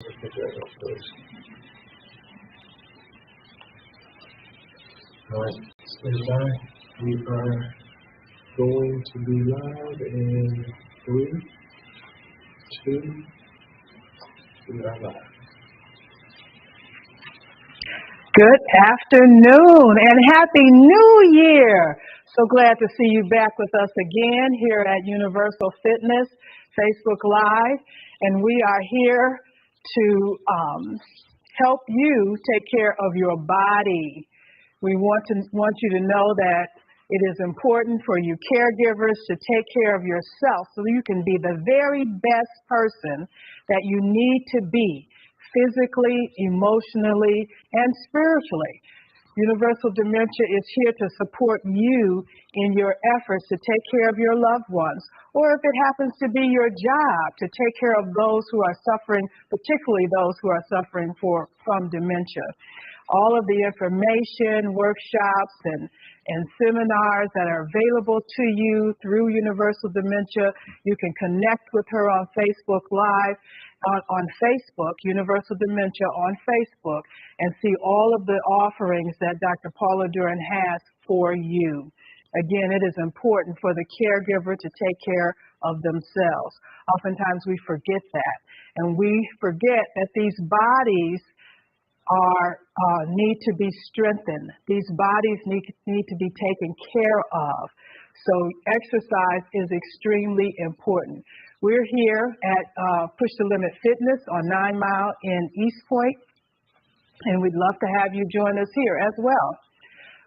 All right, stand by. We are going to be live in 3, 2, we are live. Good afternoon and Happy New Year. So glad to see you back with us again here at Universal Fitness Facebook Live. And we are here to help you take care of your body. We want you to know that it is important for you caregivers to take care of yourself so you can be the very best person that you need to be, physically, emotionally, and spiritually. Universal Dementia is here to support you in your efforts to take care of your loved ones, or if it happens to be your job, to take care of those who are suffering, particularly those who are suffering from dementia. All of the information, workshops, and seminars that are available to you through Universal Dementia, you can connect with her on Facebook Live, on Facebook, Universal Dementia on Facebook, and see all of the offerings that Dr. Paula Duran has for you. Again, it is important for the caregiver to take care of themselves. Oftentimes we forget that, and we forget that these bodies need to be strengthened. These bodies need to be taken care of. So exercise is extremely important. We're here at Push the Limit Fitness on 9 Mile in East Point, and we'd love to have you join us here as well.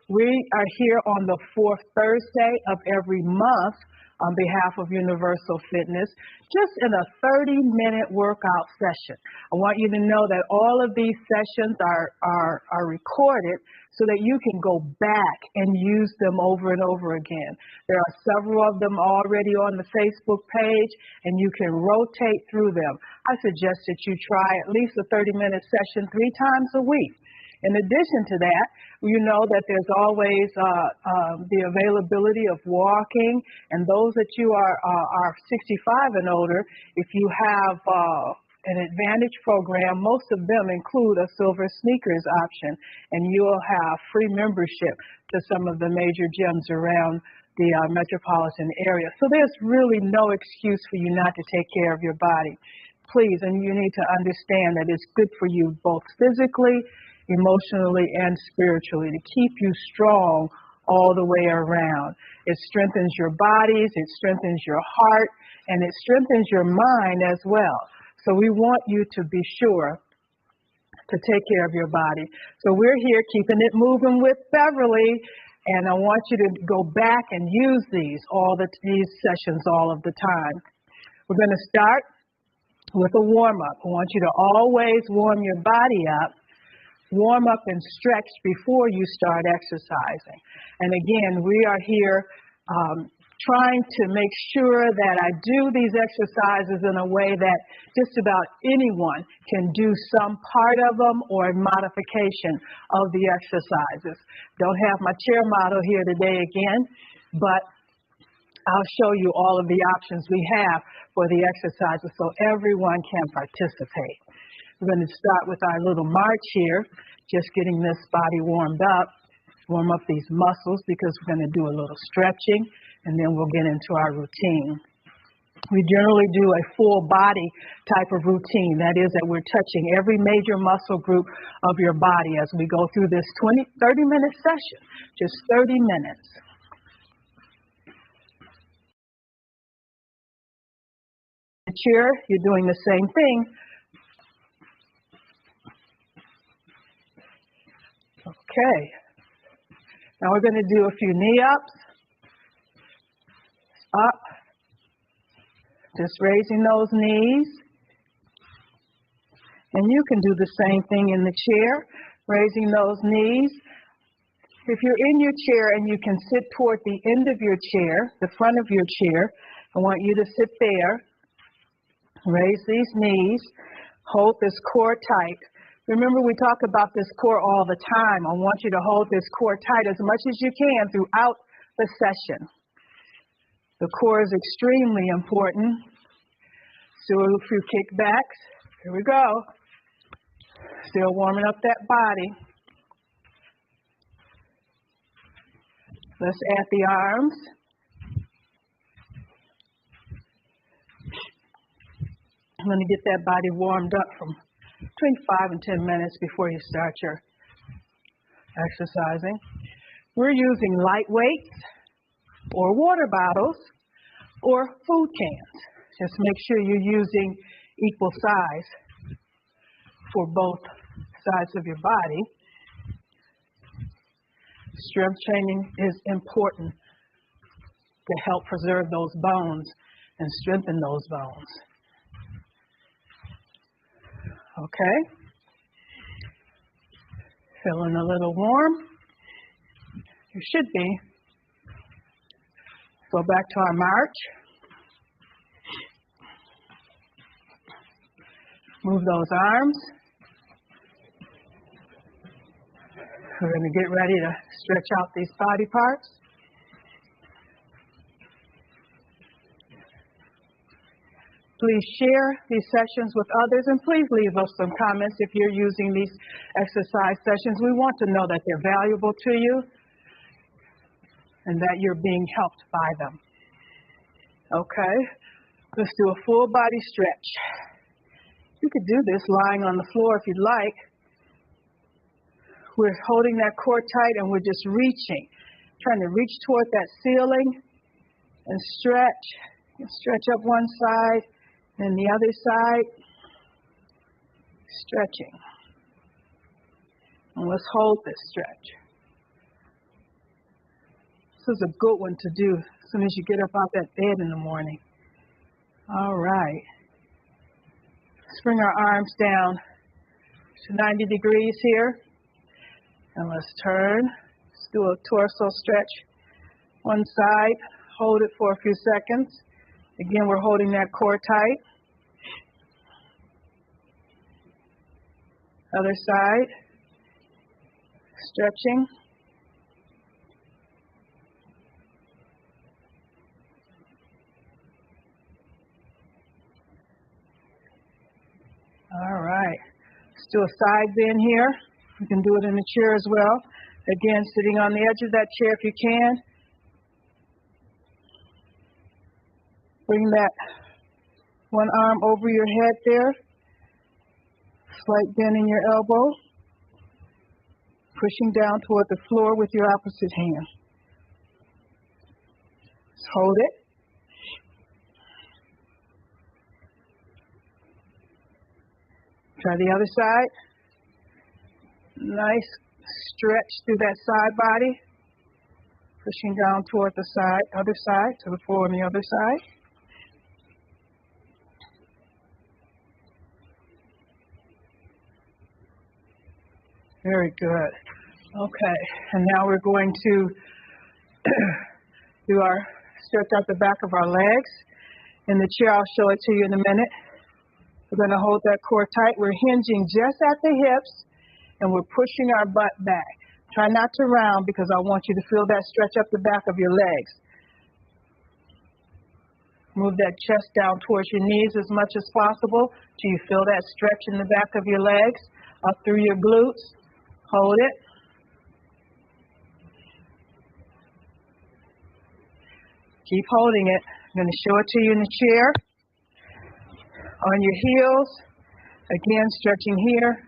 We are here on the 4th Thursday of every month on behalf of Universal Fitness, just in a 30-minute workout session. I want you to know that all of these sessions are recorded so that you can go back and use them over and over again. There are several of them already on the Facebook page, and you can rotate through them. I suggest that you try at least a 30-minute session 3 times a week. In addition to that, you know that there's always the availability of walking, and those that you are 65 and older, if you have an Advantage program, most of them include a Silver Sneakers option, and you'll have free membership to some of the major gyms around the metropolitan area. So there's really no excuse for you not to take care of your body. Please, and you need to understand that it's good for you both physically, emotionally, and spiritually, to keep you strong all the way around. It strengthens your bodies, it strengthens your heart, and it strengthens your mind as well. So we want you to be sure to take care of your body. So we're here keeping it moving with Beverly, and I want you to go back and use these sessions all of the time. We're going to start with a warm-up. I want you to always warm your body up. Warm up and stretch before you start exercising. And again, we are here trying to make sure that I do these exercises in a way that just about anyone can do some part of them or a modification of the exercises. Don't have my chair model here today again, but I'll show you all of the options we have for the exercises so everyone can participate. We're going to start with our little march here, just getting this body warmed up, warm up these muscles because we're going to do a little stretching, and then we'll get into our routine. We generally do a full body type of routine. That is that we're touching every major muscle group of your body as we go through this 30-minute session, just 30 minutes. The chair, you're doing the same thing. Okay, now we're going to do a few knee-ups, up, just raising those knees. And you can do the same thing in the chair, raising those knees. If you're in your chair and you can sit toward the end of your chair, the front of your chair, I want you to sit there, raise these knees, hold this core tight. Remember, we talk about this core all the time. I want you to hold this core tight as much as you can throughout the session. The core is extremely important. So a few kickbacks. Here we go. Still warming up that body. Let's add the arms. I'm going to get that body warmed up from between 5 and 10 minutes before you start your exercising. We're using light weights or water bottles or food cans. Just make sure you're using equal size for both sides of your body. Strength training is important to help preserve those bones and strengthen those bones. Okay? Feeling a little warm? You should be. Go back to our march. Move those arms. We're going to get ready to stretch out these body parts. Please share these sessions with others, and please leave us some comments if you're using these exercise sessions. We want to know that they're valuable to you and that you're being helped by them. Okay, let's do a full body stretch. You could do this lying on the floor if you'd like. We're holding that core tight and we're just reaching, trying to reach toward that ceiling and stretch. And stretch up one side and the other side. Stretching. And let's hold this stretch. This is a good one to do as soon as you get up out that bed in the morning. All right. Let's bring our arms down to 90 degrees here. And let's turn. Let's do a torso stretch. One side. Hold it for a few seconds. Again, we're holding that core tight. Other side. Stretching. All right. Let's do a side bend here. You can do it in the chair as well. Again, sitting on the edge of that chair if you can. Bring that one arm over your head there. Slight bend in your elbow. Pushing down toward the floor with your opposite hand. Just hold it. Try the other side. Nice stretch through that side body. Pushing down toward the side, other side, to the floor on the other side. Very good. Okay, and now we're going to do our stretch out the back of our legs. In the chair, I'll show it to you in a minute. We're going to hold that core tight. We're hinging just at the hips, and we're pushing our butt back. Try not to round because I want you to feel that stretch up the back of your legs. Move that chest down towards your knees as much as possible till you feel that stretch in the back of your legs, up through your glutes. Hold it. Keep holding it. I'm going to show it to you in the chair. On your heels. Again, stretching here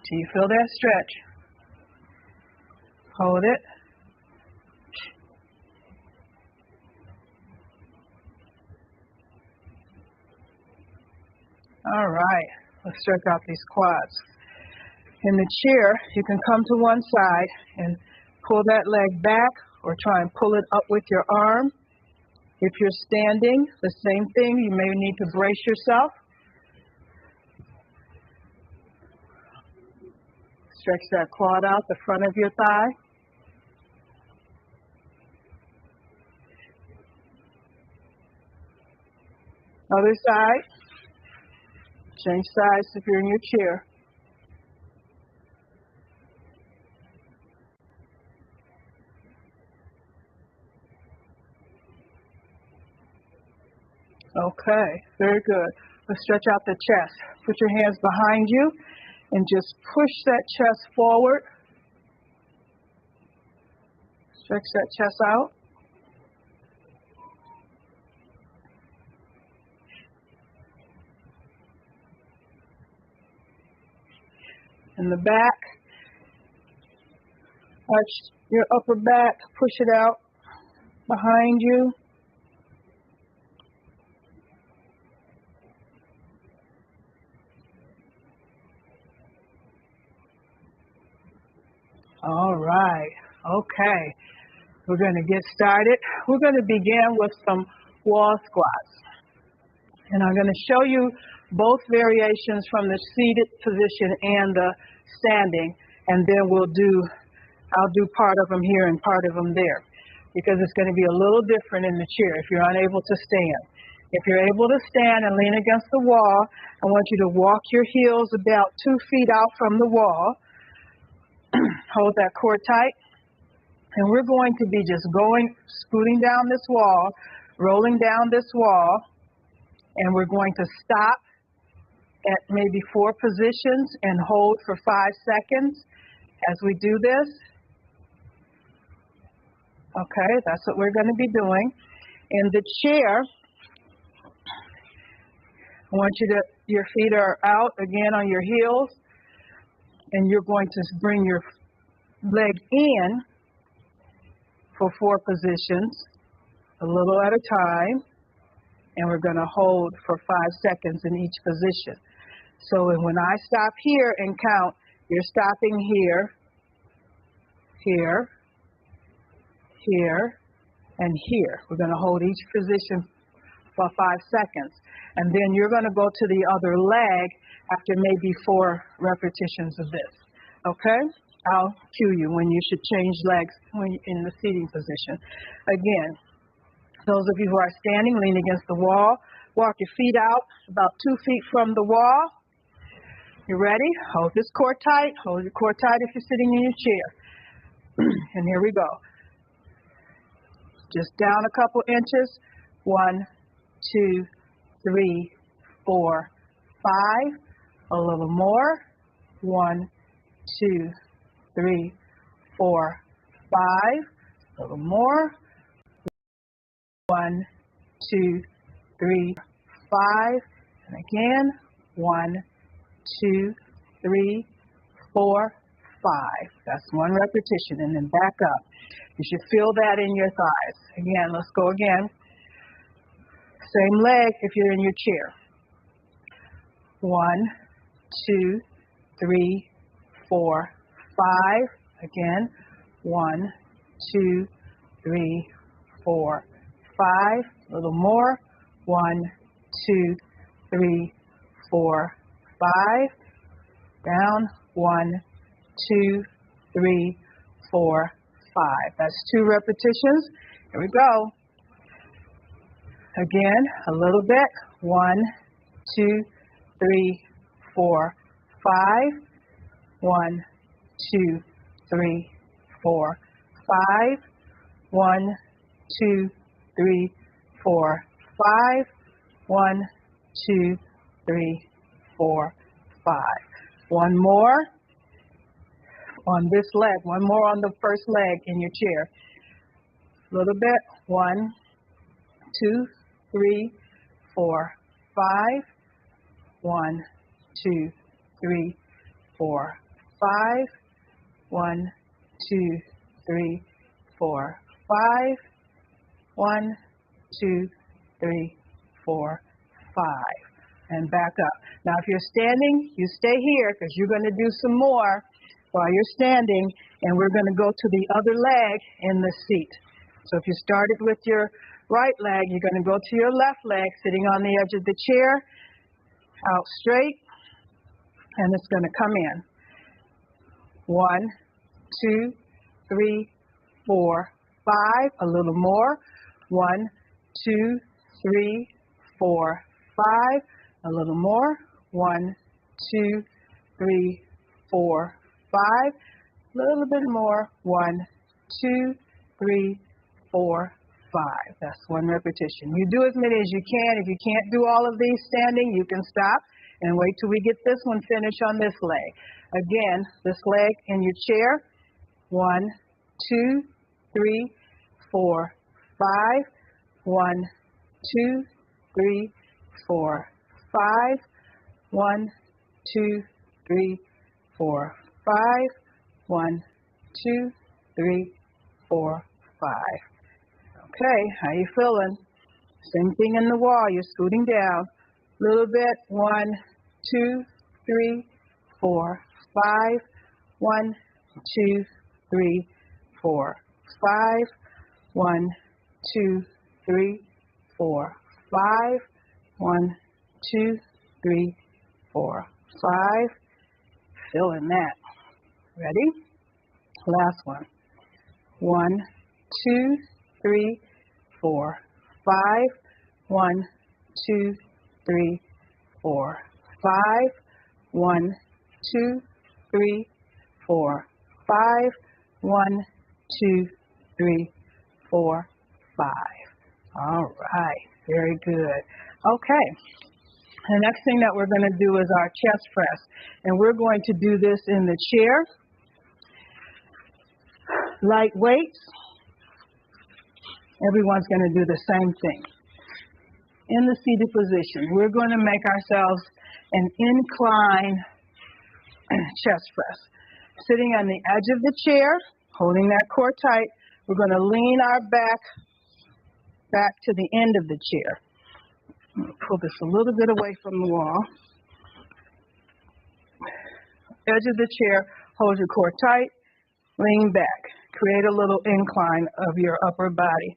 till you feel that stretch. Hold it. All right. Let's stretch out these quads. In the chair, you can come to one side and pull that leg back or try and pull it up with your arm. If you're standing, the same thing. You may need to brace yourself. Stretch that quad out, the front of your thigh. Other side. Change sides if you're in your chair. Okay, very good. Let's stretch out the chest. Put your hands behind you And just push that chest forward. Stretch that chest out. In the back, arch your upper back, push it out behind you. All right, okay. We're going to get started. We're going to begin with some wall squats. And I'm going to show you both variations from the seated position and the standing. And then I'll do part of them here and part of them there, because it's going to be a little different in the chair if you're unable to stand. If you're able to stand and lean against the wall, I want you to walk your heels about 2 feet out from the wall. Hold that core tight. And we're going to be just scooting down this wall, rolling down this wall, and we're going to stop at maybe 4 positions and hold for 5 seconds as we do this. Okay, that's what we're going to be doing. In the chair, I want your feet are out again on your heels, and you're going to bring your leg in for 4 positions, a little at a time, and we're going to hold for 5 seconds in each position. So when I stop here and count, you're stopping here, here, here, and here. We're going to hold each position for 5 seconds. And then you're going to go to the other leg after maybe 4 repetitions of this. Okay? I'll cue you when you should change legs when you're in the seating position. Again, those of you who are standing, lean against the wall. Walk your feet out about 2 feet from the wall. You ready? Hold this core tight. Hold your core tight if you're sitting in your chair. And here we go. Just down a couple inches. 1, 2, 3, 4, 5. A little more. 1, 2, 3, 4, 5. A little more. 1, 2, 3, 5. And again. 1, 2, 3, 4, 5. That's 1 repetition. And then back up. You should feel that in your thighs. Again, let's go again. Same leg if you're in your chair. 1, 2, 3, 4, 5. Again. 1, 2, 3, 4, 5. A little more. 1, 2, 3, 4, 5. Down. 1, 2, 3, 4, 5. That's 2 repetitions. Here we go. Again, a little bit. 1, 2, 3, 4, 5. 1, 2, 3, 4, 5. 1, 2, 3, 4, 5. 1, 2, 3, 4, 5. One more on this leg. One more on the first leg in your chair. A little bit. 1, 2, 3, 4, 5. 1, 2, 3, 4, 5. 1, 2, 3, 4, 5. 1, 2, 3, 4, 5. And back up. Now, if you're standing, you stay here because you're going to do some more while you're standing, and we're going to go to the other leg in the seat. So if you started with your right leg, you're going to go to your left leg, sitting on the edge of the chair, out straight, and it's going to come in. 1, 2, 3, 4, 5. A little more. 1, 2, 3, 4, 5. A little more. 1, 2, 3, 4, 5. A little bit more. 1, 2, 3, 4, 5. That's 1 repetition. You do as many as you can. If you can't do all of these standing, you can stop And wait till we get this one finished on this leg. Again, this leg in your chair. 1, 2, 3, 4, 5. 1, 2, 3, 4, 5. 1, 2, 3, 4, 5. 1, 2, 3, 4, 5. Okay, how you feeling? Same thing in the wall. You're scooting down a little bit. 1, 2, 3, 4, 5. 1, 2, 3, 4, 5. 1, 2, 3, 4, 5. 1, 2, 3, 4, 5. Feeling that. Ready? Last one. 1, 2, 3, 4, 5. 1, 2, 3, 4, 5. 1, 2, 3, 4, 5. 1, 2, 3, 4, 5. All right. Very good. Okay. The next thing that we're going to do is our chest press. And we're going to do this in the chair. Light weights. Everyone's going to do the same thing. In the seated position, we're going to make ourselves an incline chest press. Sitting on the edge of the chair, holding that core tight, we're going to lean our back to the end of the chair. I'm going to pull this a little bit away from the wall. Edge of the chair, hold your core tight, lean back. Create a little incline of your upper body.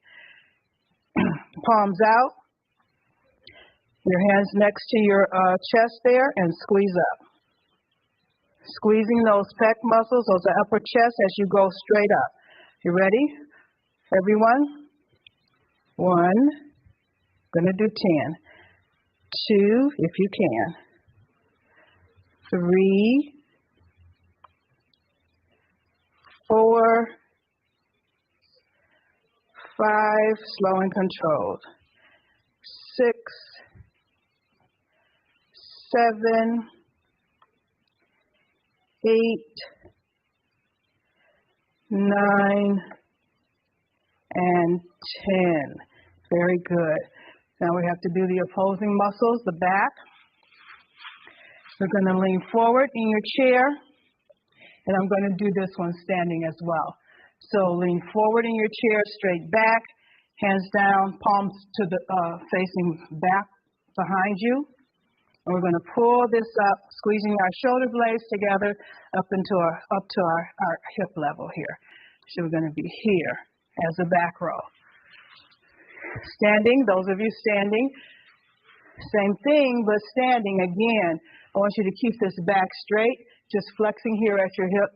Palms out. Your hands next to your chest there and squeeze up. Squeezing those pec muscles, those upper chest as you go straight up. You ready? Everyone? 1. Gonna do 10. 2, if you can. 3, 4, 5, slow and controlled. 6, 7, 8, 9, and 10. Very good. Now we have to do the opposing muscles, the back. We're going to lean forward in your chair, and I'm going to do this one standing as well. So lean forward in your chair, straight back, hands down, palms to the facing back behind you. And we're going to pull this up, squeezing our shoulder blades together up to our hip level here. So we're going to be here as a back row. Standing, those of you standing, same thing, but standing again. I want you to keep this back straight, just flexing here at your hip.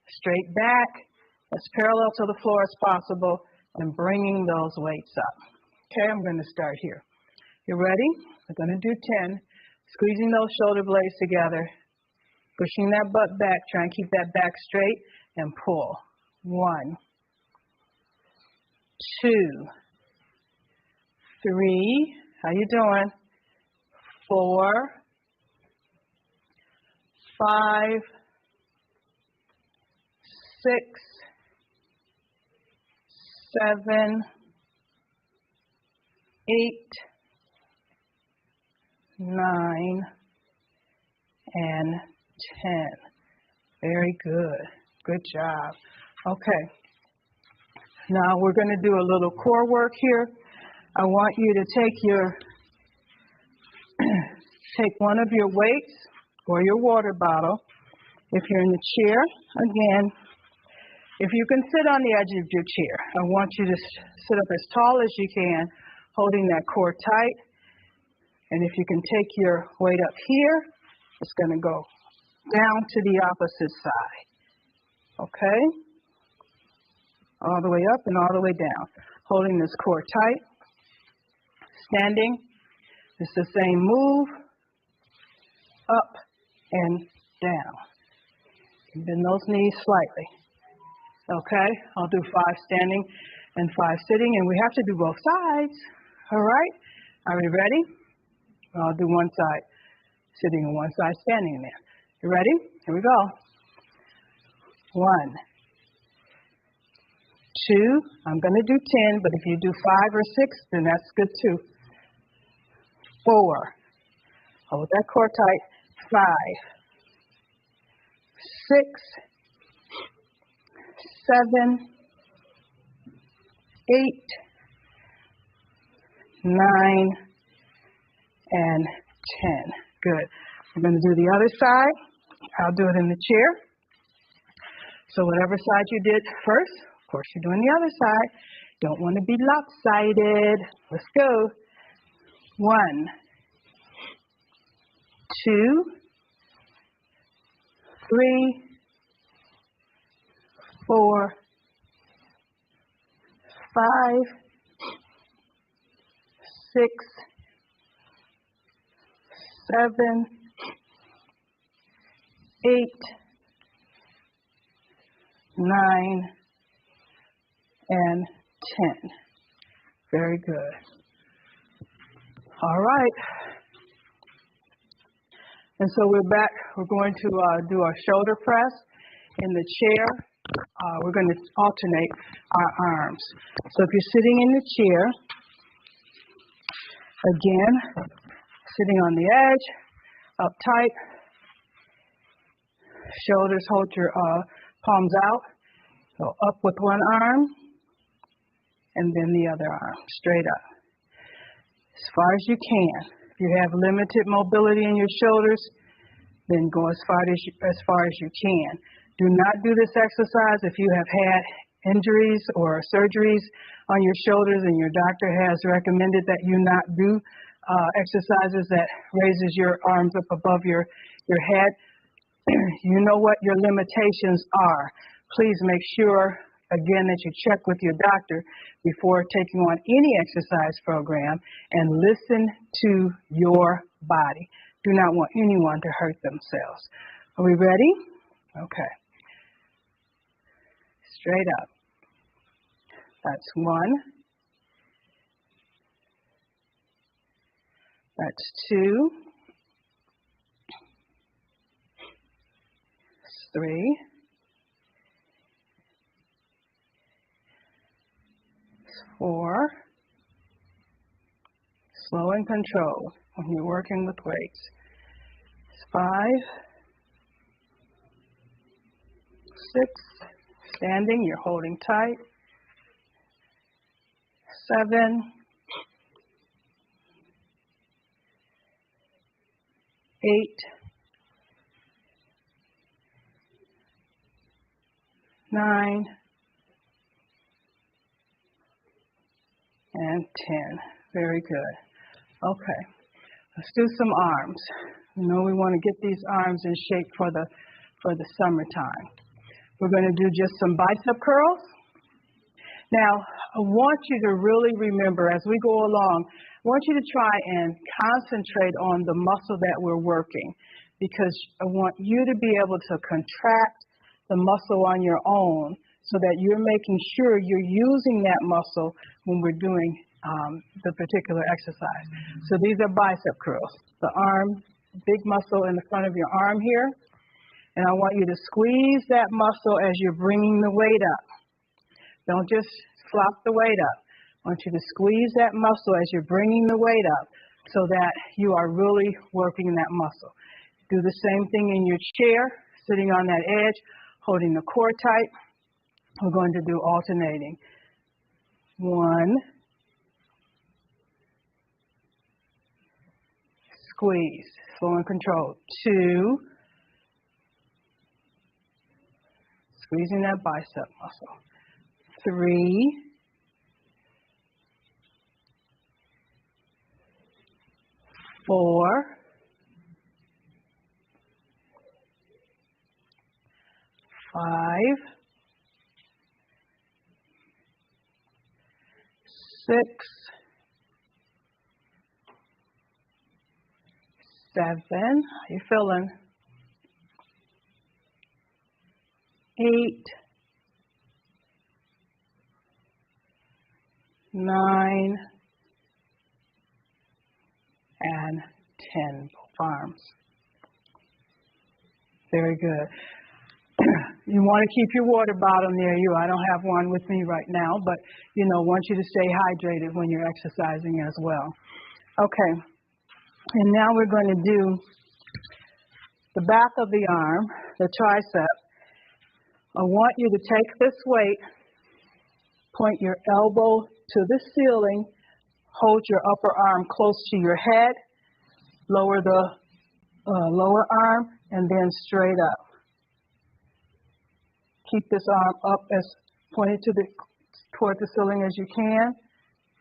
Straight back, as parallel to the floor as possible, and bringing those weights up. Okay, I'm going to start here. You ready? We're going to do 10. Squeezing those shoulder blades together, pushing that butt back, try and keep that back straight, and pull. 1, 2, 3, how you doing? 4, 5, 6, 7, 8, 9, and 10. Very good. Good job. Okay. Now we're going to do a little core work here. I want you to take one of your weights or your water bottle. If you're in the chair, again, if you can sit on the edge of your chair, I want you to sit up as tall as you can, holding that core tight. And if you can take your weight up here, it's going to go down to the opposite side. Okay? All the way up and all the way down. Holding this core tight. Standing. It's the same move. Up and down. Bend those knees slightly. Okay? I'll do 5 standing and 5 sitting. And we have to do both sides. All right? Are we ready? I'll do one side. sitting on one side, standing there. You ready? Here we go. 1, 2, I'm going to do 10, but if you do 5 or 6, then that's good too. 4, hold that core tight. 5, 6, 7, 8, 9, and 10. Good. We're going to do the other side. I'll do it in the chair. So whatever side you did first, of course you're doing the other side. Don't want to be lopsided. Let's go. 1, 2, 3, 4, 5, 6, 7, 8, 9, and 10. Very good. All right. And so we're back. We're going to do our shoulder press in the chair. We're going to alternate our arms. So if you're sitting in the chair, again, sitting on the edge, up tight, shoulders, hold your palms out. So up with one arm, and then the other arm, straight up. As far as you can. If you have limited mobility in your shoulders, then go as far as you can. Do not do this exercise if you have had injuries or surgeries on your shoulders and your doctor has recommended that you not do exercises that raises your arms up above your head. You know what your limitations are. Please make sure, again, that you check with your doctor before taking on any exercise program and listen to your body. Do not want anyone to hurt themselves. Are we ready? Okay. Straight up. That's 1. That's 2. 3. 4. Slow and controlled when you're working with weights. 5. 6. Standing, you're holding tight. 7. 8. 9. And 10. Very good. Okay. Let's do some arms. You know we want to get these arms in shape for the summertime. We're going to do just some bicep curls. Now, I want you to really remember as we go along, I want you to try and concentrate on the muscle that we're working because I want you to be able to contract the muscle on your own so that you're making sure you're using that muscle when we're doing the particular exercise. So these are bicep curls. The arm, big muscle in the front of your arm here. And I want you to squeeze that muscle as you're bringing the weight up. Don't just flop the weight up. I want you to squeeze that muscle as you're bringing the weight up so that you are really working that muscle. Do the same thing in your chair, sitting on that edge, holding the core tight. We're going to do alternating. 1, squeeze, slow and controlled. 2, squeezing that bicep muscle. 3, 4, 5, 6, 7, how you feeling? 8, 9, and 10, both arms. Very good. You want to keep your water bottle near you. I don't have one with me right now, but, want you to stay hydrated when you're exercising as well. Okay. And now we're going to do the back of the arm, the tricep. I want you to take this weight, point your elbow to the ceiling, hold your upper arm close to your head, lower the lower arm, and then straight up. Keep this arm up as pointed toward the ceiling as you can,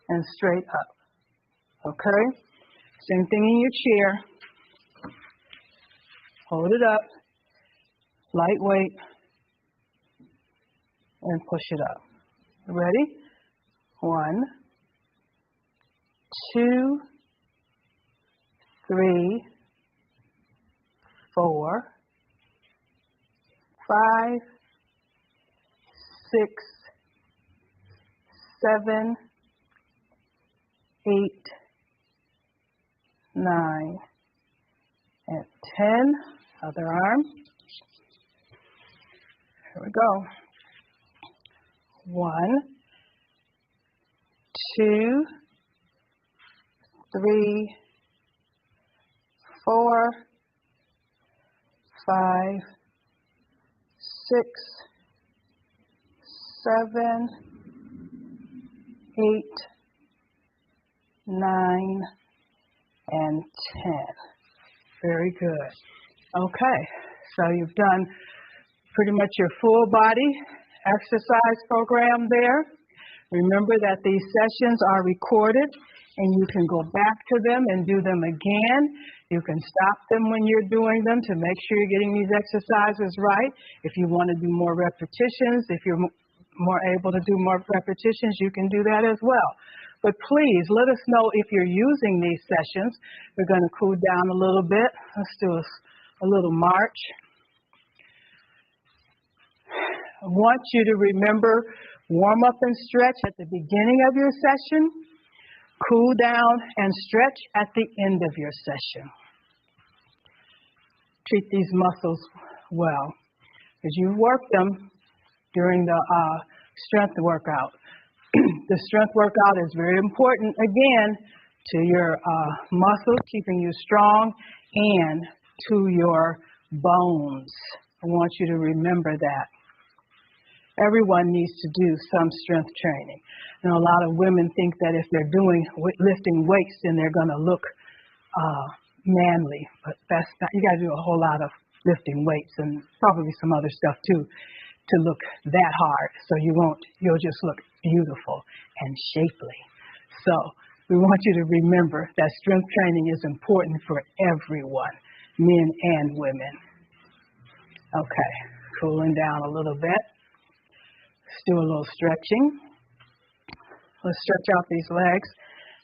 and straight up. Okay? Same thing in your chair. Hold it up, lightweight, and push it up. Ready? 1, 2, 3, 4, 5, 6, 7, 8, 9, and 10. Other arm. Here we go. 1, 2, 3, 4, 5, 6, 7, 8, 9, and 10. Very good. Okay, so you've done pretty much your full body exercise program there. Remember that these sessions are recorded and you can go back to them and do them again. You can stop them when you're doing them to make sure you're getting these exercises right. If you want to do more repetitions, if you're more able to do more repetitions, you can do that as well. But please let us know if you're using these sessions. We're going to cool down a little bit. Let's do a little march. I want you to remember, warm up and stretch at the beginning of your session, cool down and stretch at the end of your session. Treat these muscles well, as you work them during the strength workout. The strength workout is very important, again, to your muscles, keeping you strong, and to your bones. I want you to remember that. Everyone needs to do some strength training. A lot of women think that if they're lifting weights, then they're going to look manly, but that's not. You got to do a whole lot of lifting weights and probably some other stuff too to look that hard. So you'll just look beautiful and shapely. So we want you to remember that strength training is important for everyone, men and women. Okay, cooling down a little bit. Let's do a little stretching. Let's stretch out these legs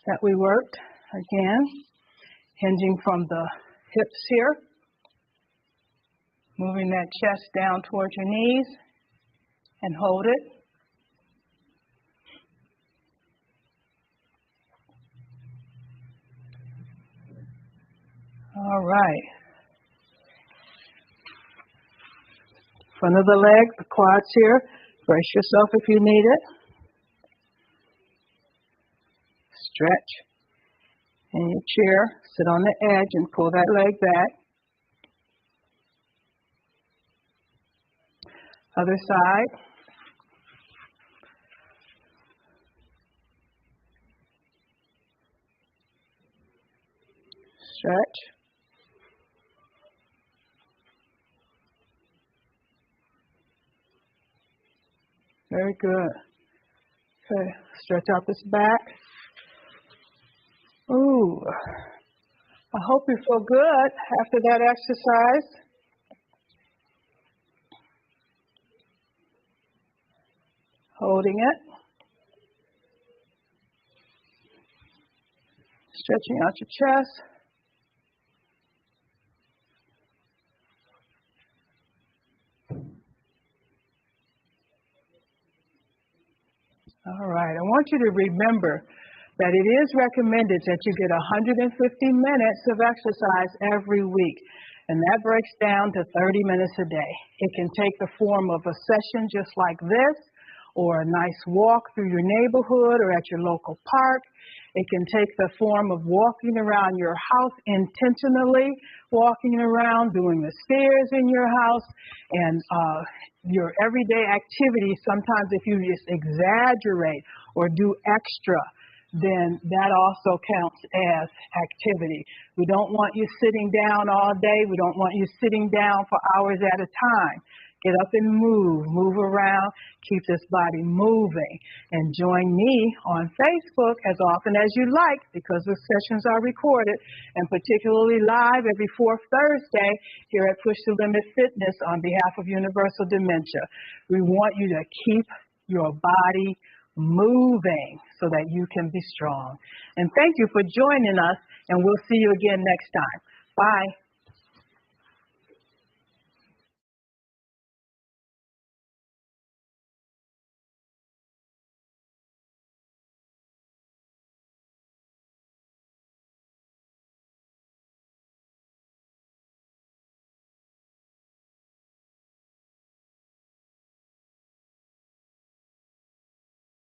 that we worked. Again, hinging from the hips here. Moving that chest down towards your knees and hold it. All right. Front of the leg, the quads here. Brace yourself if you need it. Stretch. In your chair, sit on the edge and pull that leg back. Other side. Stretch. Very good. Okay, stretch out this back. Ooh, I hope you feel good after that exercise. Holding it. Stretching out your chest. All right, I want you to remember that it is recommended that you get 150 minutes of exercise every week. And that breaks down to 30 minutes a day. It can take the form of a session just like this, or a nice walk through your neighborhood or at your local park. It can take the form of walking around your house intentionally, walking around, doing the stairs in your house, and your everyday activities. Sometimes if you just exaggerate or do extra, then that also counts as activity. We don't want you sitting down all day. We don't want you sitting down for hours at a time. Get up and move around, keep this body moving. And join me on Facebook as often as you like, because the sessions are recorded, and particularly live every fourth Thursday here at Push the Limit Fitness on behalf of Universal Dementia. We want you to keep your body moving so that you can be strong. And thank you for joining us, and we'll see you again next time. Bye.